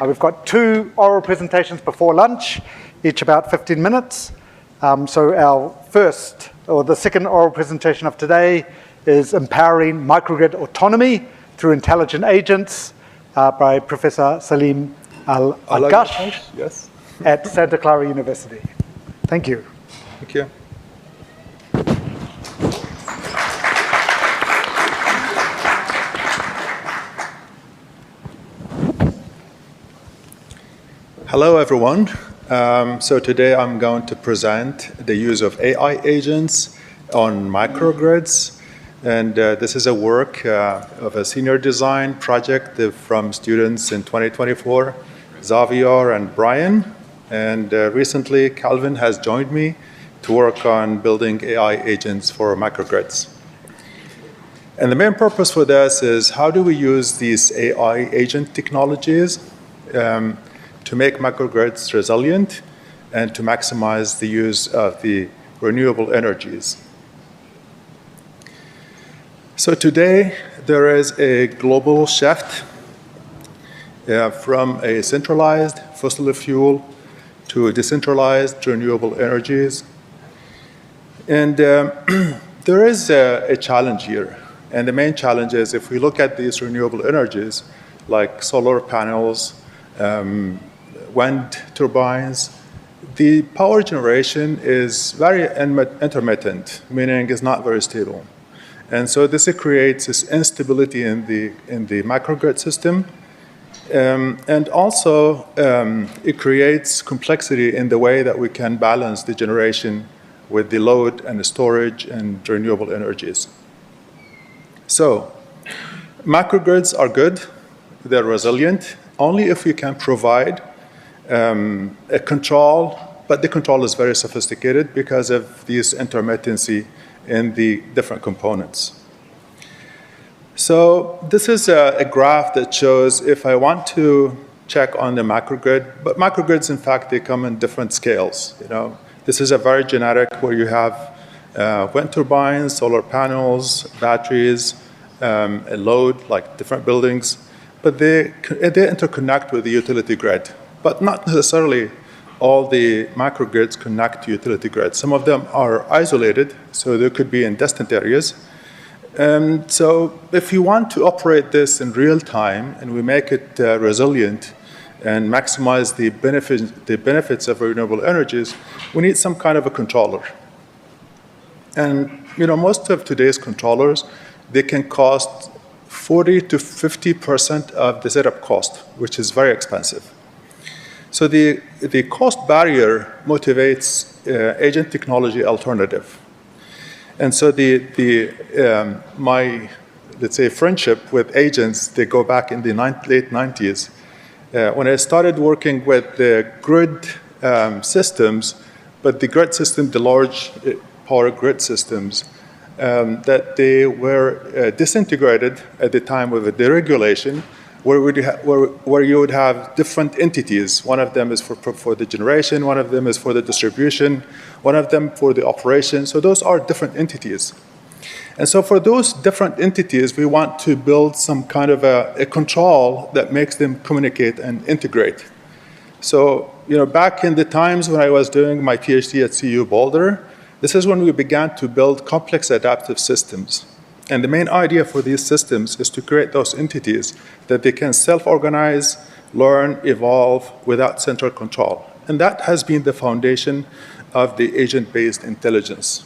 We've got 2 oral presentations before lunch, each about 15 minutes. So the second oral presentation of today is Empowering Microgrid Autonomy Through Intelligent Agents by Professor Salim Al-Ghash yes. at Santa Clara University. Thank you. Thank you. Hello, everyone. So today I'm going to present the use of AI agents on microgrids. And this is a work of a senior design project from students in 2024, Xavier and Brian. And recently, Calvin has joined me to work on building AI agents for microgrids. And the main purpose for this is how do we use these AI agent technologies to make microgrids resilient and to maximize the use of the renewable energies. So today, there is a global shift from a centralized fossil fuel to decentralized renewable energies. And there is a challenge here. And the main challenge is if we look at these renewable energies, like solar panels, wind turbines, the power generation is very intermittent, meaning it's not very stable. And so this creates this instability in the microgrid system. And also, it creates complexity in the way that we can balance the generation with the load and the storage and renewable energies. So microgrids are good. They're resilient only if we can provide a control, but the control is very sophisticated because of this intermittency in the different components. So this is a graph that shows if I want to check on the microgrid, but microgrids, in fact, they come in different scales. This is a very generic where you have wind turbines, solar panels, batteries, a load, like different buildings, but they interconnect with the utility grid. But not necessarily all the microgrids connect to utility grids. Some of them are isolated, so they could be in distant areas. And so if you want to operate this in real time and we make it resilient and maximize the benefits of renewable energies, we need some kind of a controller. And most of today's controllers, they can cost 40 to 50% of the setup cost, which is very expensive. So the cost barrier motivates agent technology alternative. And so my, let's say, friendship with agents, they go back in the late 90s. When I started working with the grid systems, but the grid system, the large power grid systems, that they were disintegrated at the time of the deregulation, where you would have different entities. One of them is for the generation, one of them is for the distribution, one of them for the operation. So those are different entities. And so for those different entities, we want to build some kind of a control that makes them communicate and integrate. So, back in the times when I was doing my PhD at CU Boulder, this is when we began to build complex adaptive systems. And the main idea for these systems is to create those entities that they can self-organize, learn, evolve without central control. And that has been the foundation of the agent-based intelligence.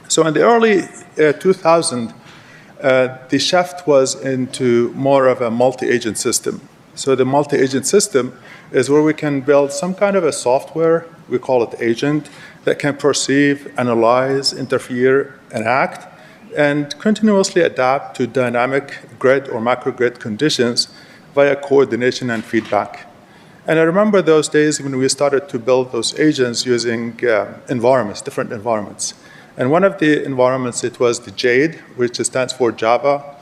So in the early 2000s, the shift was into more of a multi-agent system. So the multi-agent system is where we can build some kind of a software, we call it agent, that can perceive, analyze, interfere, and act, and continuously adapt to dynamic grid or microgrid conditions via coordination and feedback. And I remember those days when we started to build those agents using environments, different environments. And one of the environments, it was the JADE, which stands for Java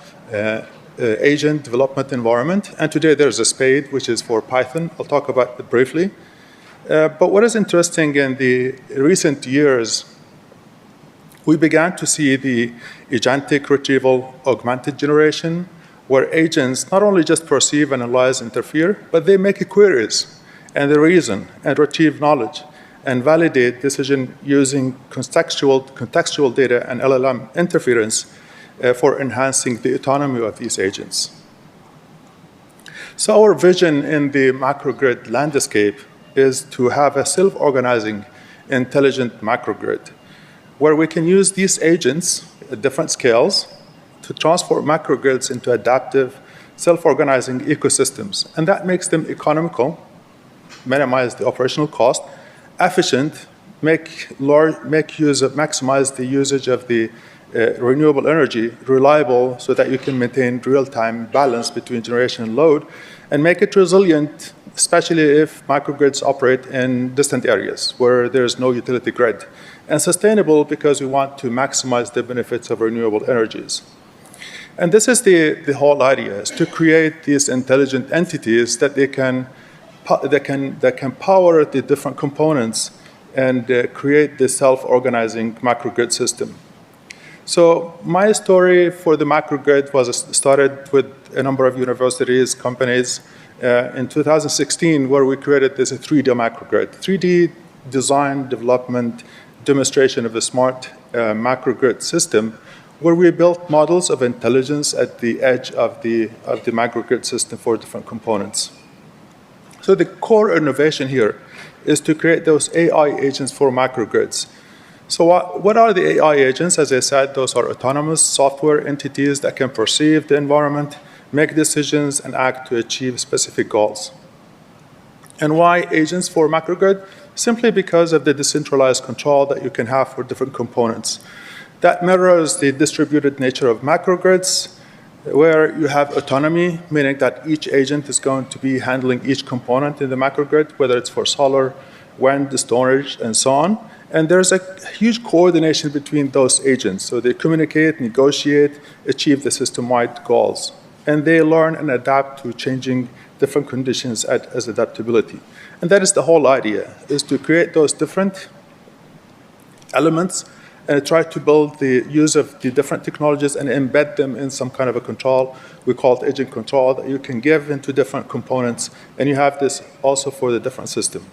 Agent Development Environment. And today there's a SPADE, which is for Python. I'll talk about it briefly. But what is interesting in the recent years, we began to see the agentic retrieval augmented generation, where agents not only just perceive, analyze, interfere, but they make queries, and they reason, and retrieve knowledge, and validate decision using contextual data and LLM interference for enhancing the autonomy of these agents. So our vision in the macrogrid landscape is to have a self-organizing, intelligent macrogrid, where we can use these agents at different scales to transform macrogrids into adaptive, self-organizing ecosystems. And that makes them economical, minimize the operational cost, efficient, maximize the usage of the renewable energy, reliable so that you can maintain real-time balance between generation and load, and make it resilient, especially if microgrids operate in distant areas where there's no utility grid, and sustainable because we want to maximize the benefits of renewable energies. And this is the whole idea, is to create these intelligent entities that can power the different components and create the self-organizing macrogrid system. So my story for the macrogrid was started with a number of universities, companies, in 2016, where we created this 3D macrogrid. 3D design, development, demonstration of a smart macrogrid system, where we built models of intelligence at the edge of the macrogrid system for different components. So the core innovation here is to create those AI agents for macrogrids. So what are the AI agents? As I said, those are autonomous software entities that can perceive the environment, make decisions, and act to achieve specific goals. And why agents for macrogrid? Simply because of the decentralized control that you can have for different components. That mirrors the distributed nature of macrogrids, where you have autonomy, meaning that each agent is going to be handling each component in the macrogrid, whether it's for solar, wind, storage, and so on. And there's a huge coordination between those agents. So they communicate, negotiate, achieve the system-wide goals. And they learn and adapt to changing different conditions as adaptability. And that is the whole idea, is to create those different elements and try to build the use of the different technologies and embed them in some kind of a control. We call it agent control, that you can give into different components. And you have this also for the different system.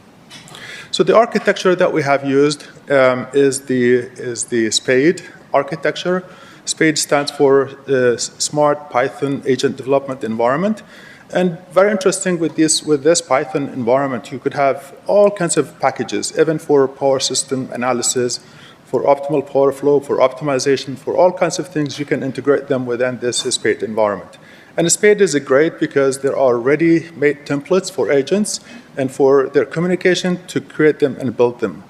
So the architecture that we have used is the SPADE architecture. SPADE stands for Smart Python Agent Development Environment. And very interesting with this Python environment, you could have all kinds of packages, even for power system analysis, for optimal power flow, for optimization, for all kinds of things. You can integrate them within this SPADE environment. And SPADE is great because there are ready-made templates for agents and for their communication to create them and build them.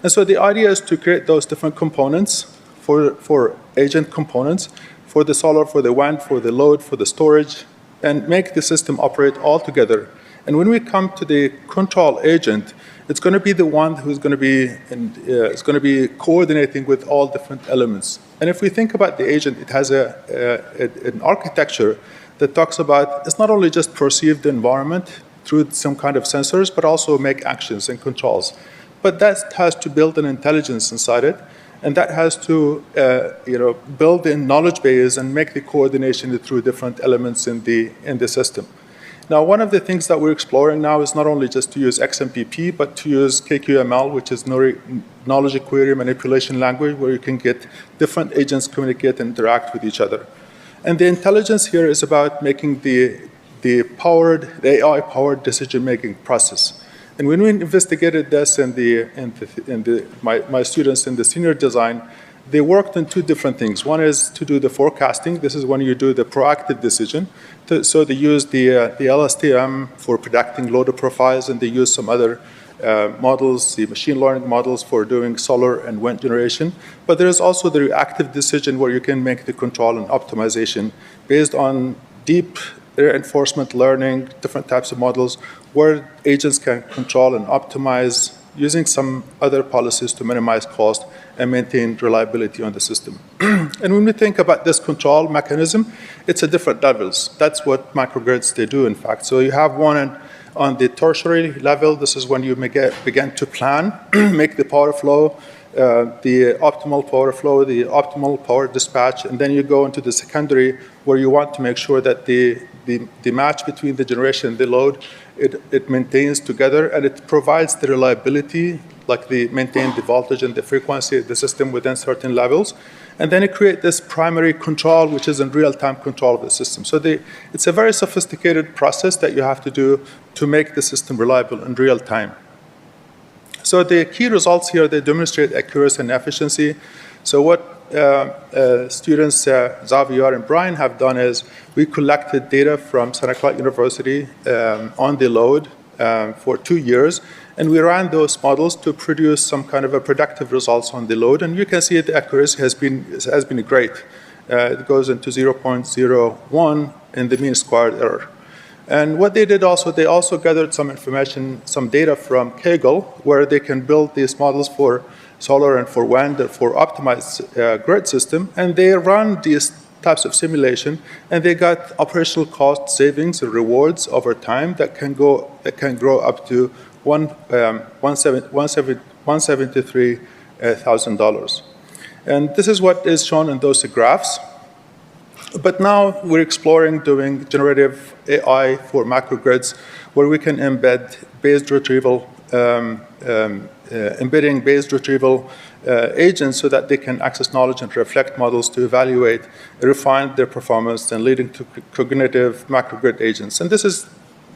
And so the idea is to create those different components for agent components, for the solar, for the wind, for the load, for the storage, and make the system operate all together. And when we come to the control agent, it's going to be the one who's going to be coordinating with all different elements. And if we think about the agent, it has an architecture that talks about it's not only just perceive the environment through some kind of sensors, but also make actions and controls. But that has to build an intelligence inside it, and that has to build in knowledge base and make the coordination through different elements in the system. Now, one of the things that we're exploring now is not only just to use XMPP, but to use KQML, which is knowledge query manipulation language, where you can get different agents communicate and interact with each other. And the intelligence here is about making the AI-powered decision-making process. And when we investigated this my students in the senior design, they worked on two different things. One is to do the forecasting. This is when you do the proactive decision. So they use the LSTM for predicting load profiles, and they use some other models, the machine learning models for doing solar and wind generation. But there is also the reactive decision where you can make the control and optimization based on deep reinforcement learning, different types of models, where agents can control and optimize using some other policies to minimize cost and maintain reliability on the system. And when we think about this control mechanism, it's at different levels. That's what microgrids, they do, in fact. So you have one on the tertiary level. This is when you begin to plan, make the power flow, the optimal power flow, the optimal power dispatch, and then you go into the secondary where you want to make sure that the match between the generation and the load, it maintains together, and it provides the reliability, like maintain the voltage and the frequency of the system within certain levels. And then it creates this primary control, which is in real-time control of the system. So it's a very sophisticated process that you have to do to make the system reliable in real time. So the key results here, they demonstrate accuracy and efficiency. So what students Xavier and Brian have done is we collected data from Santa Clara University on the load for 2 years, and we ran those models to produce some kind of a predictive results on the load. And you can see the accuracy has been great. It goes into 0.01 in the mean squared error. And what they did also, they also gathered some information, some data from Kaggle, where they can build these models for solar and for wind, for optimized grid system, and they run these types of simulation, and they got operational cost savings and rewards over time that can grow up to $173,000. And this is what is shown in those graphs. But now we're exploring doing generative AI for macrogrids, where we can embed based retrieval, embedding based retrieval agents so that they can access knowledge and reflect models to evaluate, refine their performance, and leading to cognitive macrogrid agents. And this is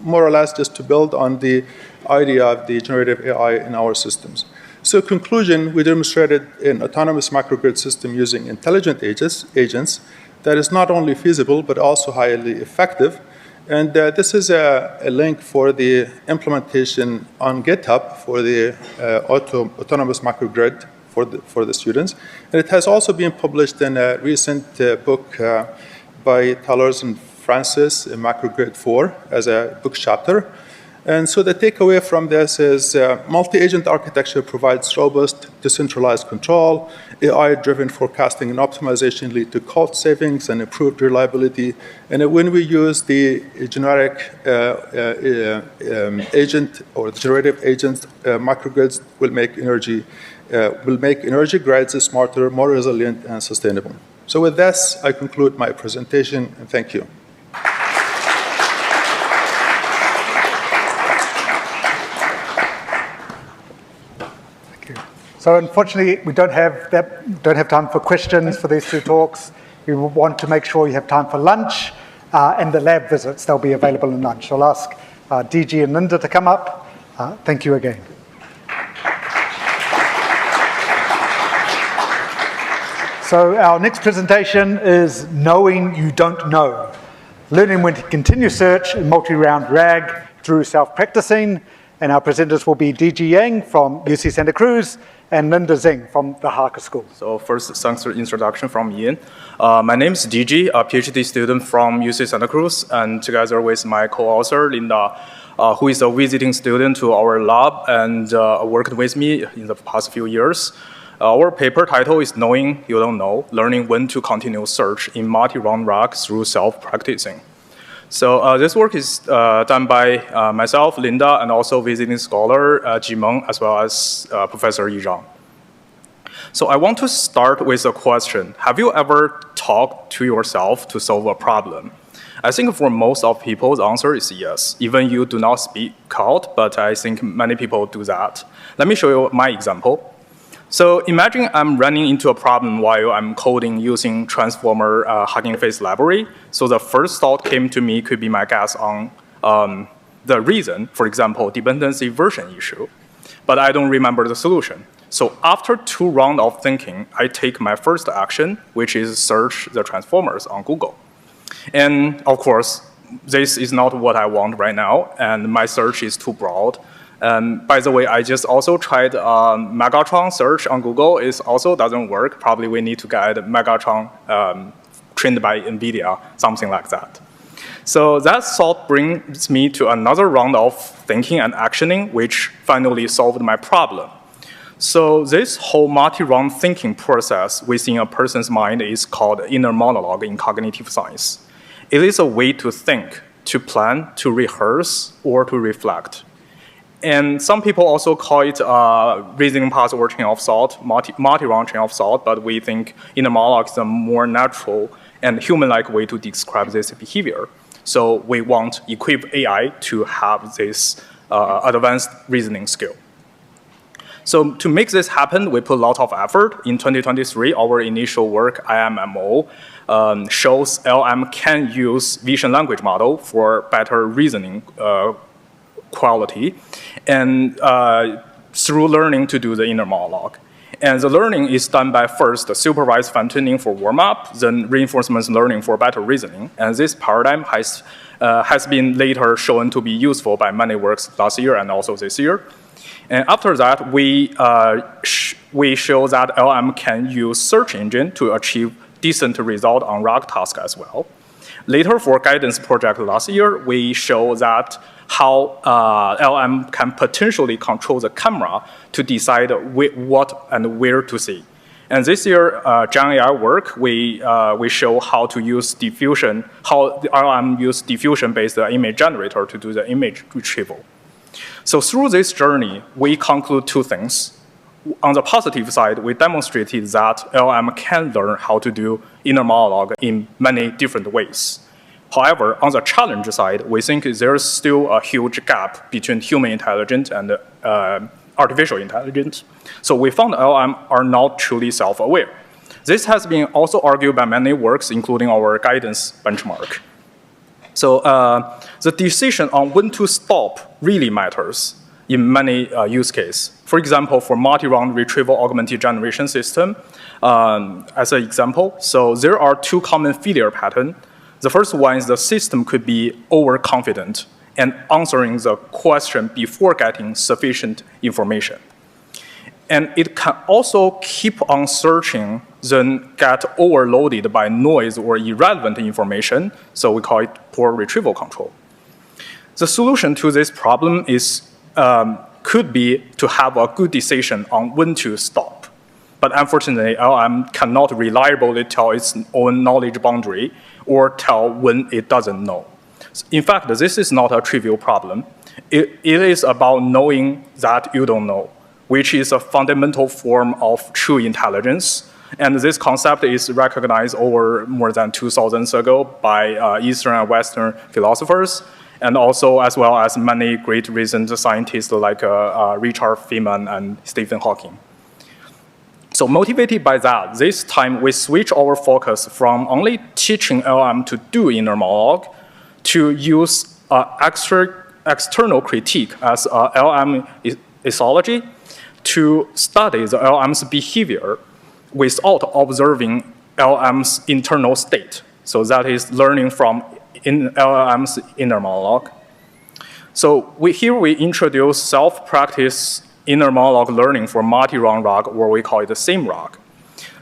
more or less just to build on the idea of the generative AI in our systems. So conclusion, we demonstrated an autonomous macrogrid system using intelligent agents that is not only feasible, but also highly effective. And this is a link for the implementation on GitHub for the autonomous macrogrid for the students. And it has also been published in a recent book by Tallers and Francis, Macrogrid 4, as a book chapter. And so the takeaway from this is multi-agent architecture provides robust, decentralized control. AI-driven forecasting and optimization lead to cost savings and improved reliability. And when we use the generic agent or the generative agent, microgrids will make energy grids smarter, more resilient, and sustainable. So with this, I conclude my presentation, and thank you. So unfortunately, we don't have time for questions for these two talks. We want to make sure you have time for lunch and the lab visits. They'll be available in lunch. I'll ask DG and Linda to come up. Thank you again. So our next presentation is Knowing You Don't Know. Learning when to continue search in multi-round RAG through self-practicing. And our presenters will be DG Yang from UC Santa Cruz and Linda Zeng from the Harker School. So first, thanks for the introduction from Ian. My name is DG, a PhD student from UC Santa Cruz, and together with my co-author, Linda, who is a visiting student to our lab and worked with me in the past few years. Our paper title is Knowing You Don't Know, Learning When to Continue Search in Multi-Round RAG Through Self-Practicing. So this work is done by myself, Linda, and also visiting scholar Jimeng, as well as Professor Yi Zhang. So I want to start with a question. Have you ever talked to yourself to solve a problem? I think for most of people, the answer is yes. Even you do not speak out, but I think many people do that. Let me show you my example. So imagine I'm running into a problem while I'm coding using transformer Hugging Face library. So the first thought came to me could be my guess on the reason, for example, dependency version issue. But I don't remember the solution. So after 2 rounds of thinking, I take my first action, which is search the transformers on Google. And of course, this is not what I want right now, and my search is too broad. By the way, I just also tried Megatron search on Google. It also doesn't work. Probably we need to get Megatron trained by NVIDIA, something like that. So that thought brings me to another round of thinking and actioning, which finally solved my problem. So this whole multi-round thinking process within a person's mind is called inner monologue in cognitive science. It is a way to think, to plan, to rehearse, or to reflect. And some people also call it reasoning path or chain of thought, multi-round chain of thought, but we think inner monologue is a more natural and human-like way to describe this behavior. So we want to equip AI to have this advanced reasoning skill. So to make this happen, we put a lot of effort. In 2023, our initial work, IMMO, shows LM can use vision language model for better reasoning quality, and through learning to do the inner monologue. And the learning is done by first supervised fine-tuning for warm-up, then reinforcement learning for better reasoning. And this paradigm has been later shown to be useful by many works last year and also this year. And after that, we show that LM can use search engine to achieve decent result on RAG task as well. Later, for guidance project last year, we show that how LM can potentially control the camera to decide what and where to see. And this year, Gen AI work, we show how to use diffusion, how the LM use diffusion-based image generator to do the image retrieval. So through this journey, we conclude two things. On the positive side, we demonstrated that LM can learn how to do inner monologue in many different ways. However, on the challenge side, we think there's still a huge gap between human intelligence and artificial intelligence. So we found LM are not truly self-aware. This has been also argued by many works, including our guidance benchmark. So the decision on when to stop really matters in many use cases. For example, for multi-round retrieval augmented generation system, as an example, so there are two common failure patterns. The first one is the system could be overconfident and answering the question before getting sufficient information. And it can also keep on searching, then get overloaded by noise or irrelevant information, so we call it poor retrieval control. The solution to this problem is, could be to have a good decision on when to stop. But unfortunately, LM cannot reliably tell its own knowledge boundary or tell when it doesn't know. In fact, this is not a trivial problem. It is about knowing that you don't know, which is a fundamental form of true intelligence. And this concept is recognized over more than 2,000 ago by Eastern and Western philosophers, and also as well as many great recent scientists like Richard Feynman and Stephen Hawking. So motivated by that, this time we switch our focus from only teaching LM to do inner monologue to use external critique as LM ethology to study the LM's behavior without observing LM's internal state. So that is learning from LM's inner monologue. So here we introduce self-practice inner monologue learning for multi-round RAG, or we call it the same RAG.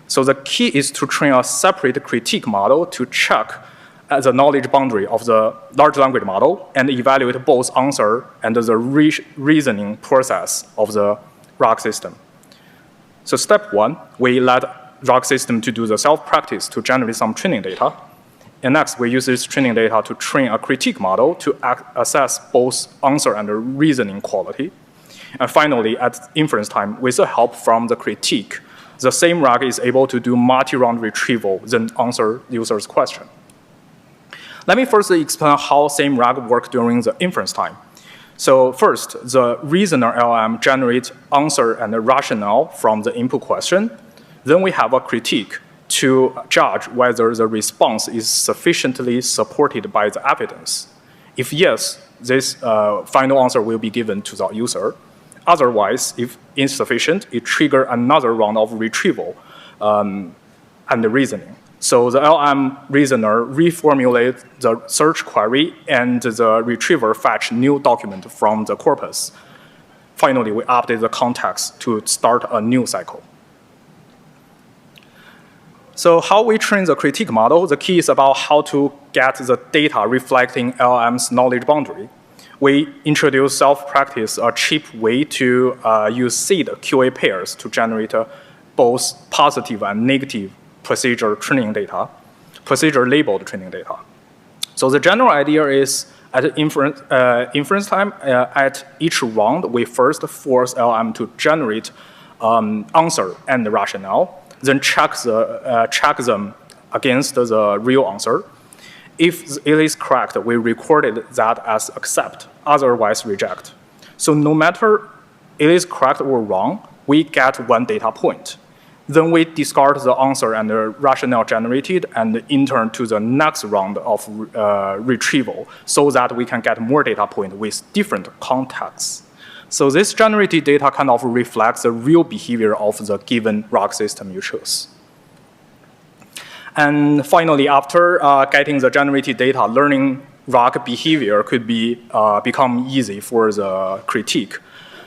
So the key is to train a separate critique model to check the knowledge boundary of the large language model and evaluate both answer and the reasoning process of the RAG system. So step one, we let RAG system to do the self-practice to generate some training data. And next, we use this training data to train a critique model to assess both answer and the reasoning quality. And finally, at inference time, with the help from the critique, the same RAG is able to do multi-round retrieval, then answer users' question. Let me first explain how same RAG works during the inference time. So first, the reasoner LM generates answer and the rationale from the input question. Then we have a critique to judge whether the response is sufficiently supported by the evidence. If yes, this final answer will be given to the user. Otherwise, if insufficient, it triggers another round of retrieval and the reasoning. So the LM reasoner reformulates the search query, and the retriever fetch new document from the corpus. Finally, we update the context to start a new cycle. So how we train the critique model, the key is about how to get the data reflecting LM's knowledge boundary. we introduced self-practice, a cheap way to use seed QA pairs to generate both positive and negative procedure training data, procedure labeled training data. So the general idea is at inference time, at each round, we first force LM to generate answer and the rationale, then check them against the real answer. If it is correct, we recorded that as accept, otherwise reject. So no matter it is correct or wrong, we get one data point. Then we discard the answer and the rationale generated and enter to the next round of retrieval so that we can get more data points with different contexts. So this generated data kind of reflects the real behavior of the given RAG system you choose. And finally, after getting the generated data, learning RAG behavior could become easy for the critique.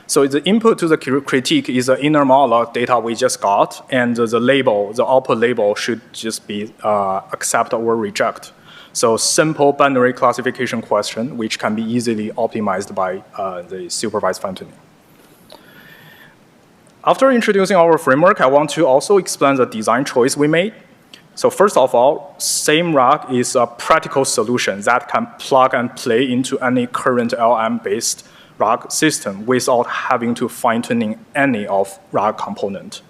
So the input to the critique is the inner monologue data we just got, and the label, the output label should just be accept or reject. So simple binary classification question, which can be easily optimized by the supervised fine-tuning. After introducing our framework, I want to also explain the design choice we made. So first of all, SameRAG is a practical solution that can plug and play into any current LM-based RAG system without having to fine-tuning any of RAG component.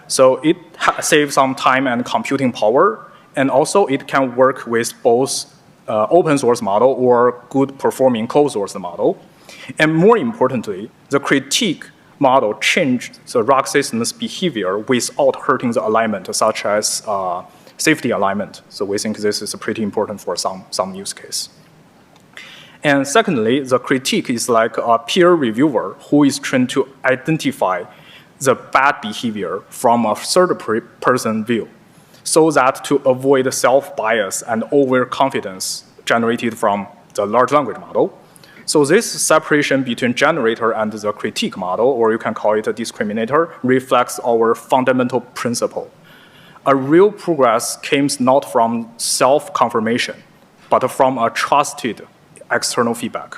So it saves some time and computing power, and also it can work with both open source model or good performing closed source model. And more importantly, the critique model changed the RAG system's behavior without hurting the alignment, such as safety alignment. So we think this is pretty important for some use case. And secondly, the critique is like a peer reviewer who is trained to identify the bad behavior from a third-person view so that to avoid self-bias and overconfidence generated from the large language model. So this separation between generator and the critique model, or you can call it a discriminator, reflects our fundamental principle. A real progress comes not from self-confirmation, but from a trusted external feedback.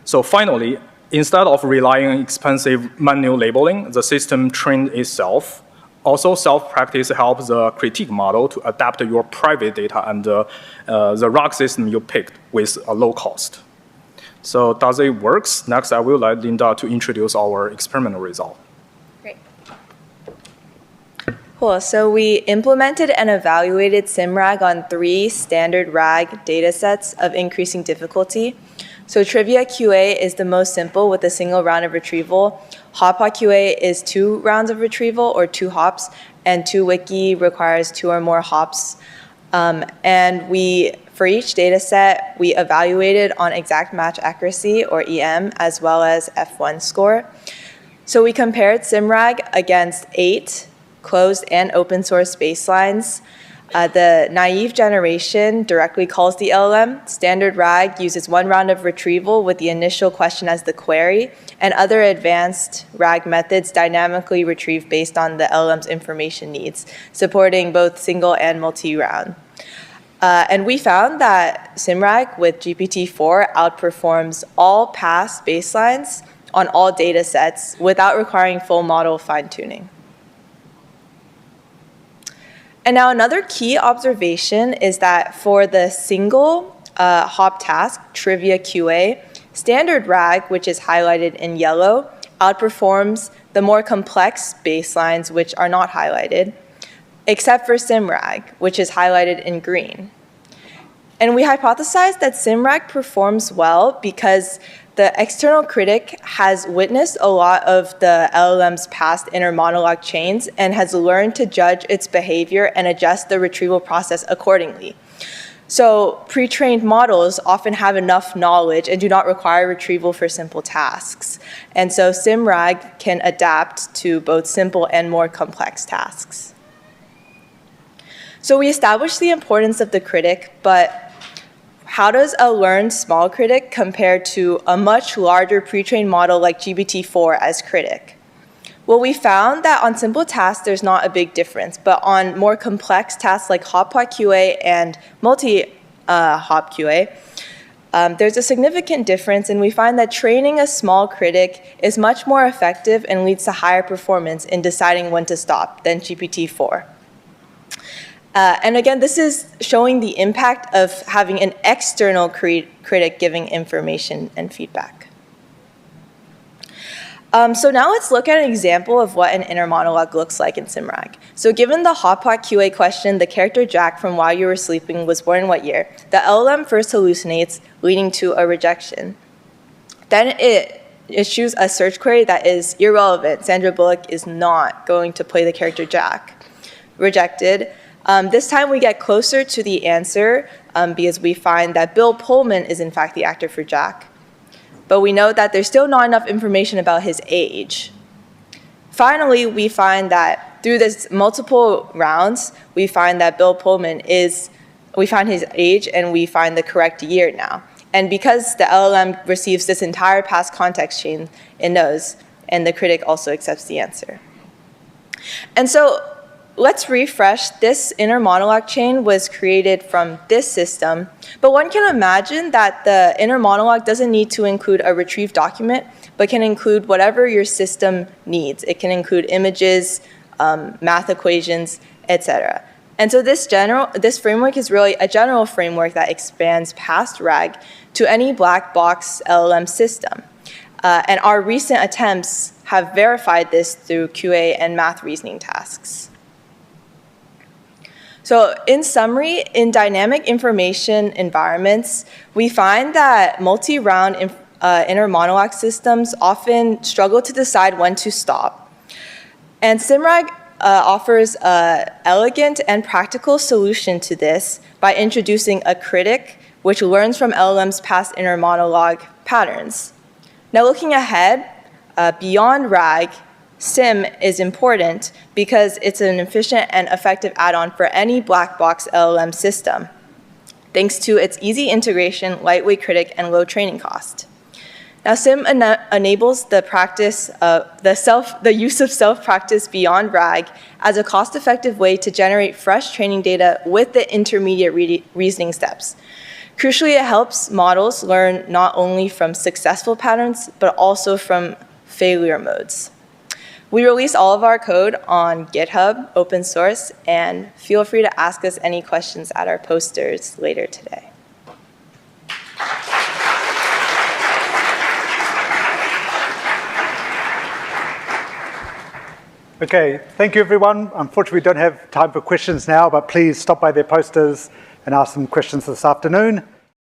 So finally, instead of relying on expensive manual labeling, the system trained itself. Also, self-practice helps the critique model to adapt your private data and the RAG system you picked with a low cost. So does it work? Next, I will let Linda to introduce our experimental result. Great. Cool. So we implemented and evaluated SimRAG on 3 standard RAG datasets of increasing difficulty. So Trivia QA is the most simple with a single round of retrieval. Hop QA is 2 rounds of retrieval or 2 hops, and 2Wiki requires 2 or more hops. And for each data set, we evaluated on exact match accuracy, or EM, as well as F1 score. So we compared SimRAG against 8 closed and open source baselines. The naive generation directly calls the LLM. Standard RAG uses 1 round of retrieval with the initial question as the query, and other advanced RAG methods dynamically retrieve based on the LLM's information needs, supporting both single and multi-round. And we found that SimRAG with GPT-4 outperforms all past baselines on all data sets without requiring full model fine-tuning. And now another key observation is that for the single hop task, Trivia QA, standard RAG, which is highlighted in yellow, outperforms the more complex baselines, which are not highlighted, except for SimRAG, which is highlighted in green. And we hypothesized that SimRAG performs well because the external critic has witnessed a lot of the LLM's past inner monologue chains and has learned to judge its behavior and adjust the retrieval process accordingly. So pre-trained models often have enough knowledge and do not require retrieval for simple tasks. And so SimRAG can adapt to both simple and more complex tasks. So we established the importance of the critic, but how does a learned small critic compare to a much larger pre-trained model like GPT-4 as critic? Well, we found that on simple tasks, there's not a big difference, but on more complex tasks like hop QA and multi-hop QA, there's a significant difference, and we find that training a small critic is much more effective and leads to higher performance in deciding when to stop than GPT-4. And again, this is showing the impact of having an external critic giving information and feedback. So now let's look at an example of what an inner monologue looks like in SimRag. So given the hotpot QA question, the character Jack from While You Were Sleeping was born in what year? The LLM first hallucinates, leading to a rejection. Then it issues a search query that is irrelevant. Sandra Bullock is not going to play the character Jack. Rejected. This time we get closer to the answer because we find that Bill Pullman is in fact the actor for Jack. But we know that there's still not enough information about his age. Finally, we find that through this multiple rounds, we find that Bill Pullman we find his age and we find the correct year now. And because the LLM receives this entire past context chain, it knows, and the critic also accepts the answer. And so let's refresh. This inner monologue chain was created from this system, but one can imagine that the inner monologue doesn't need to include a retrieved document, but can include whatever your system needs. It can include images, math equations, etc. And so this framework is really a general framework that expands past RAG to any black box LLM system. And our recent attempts have verified this through QA and math reasoning tasks. So in summary, in dynamic information environments, we find that multi-round inner monologue systems often struggle to decide when to stop. And SimRag offers an elegant and practical solution to this by introducing a critic which learns from LLM's past inner monologue patterns. Now looking ahead, beyond RAG, SIM is important because it's an efficient and effective add-on for any black box LLM system, thanks to its easy integration, lightweight critic, and low training cost. Now, SIM enables the practice of the use of self-practice beyond RAG as a cost-effective way to generate fresh training data with the intermediate reasoning steps. Crucially, it helps models learn not only from successful patterns, but also from failure modes. We release all of our code on GitHub, open source, and feel free to ask us any questions at our posters later today. Okay, thank you everyone. Unfortunately, we don't have time for questions now, but please stop by their posters and ask them questions this afternoon.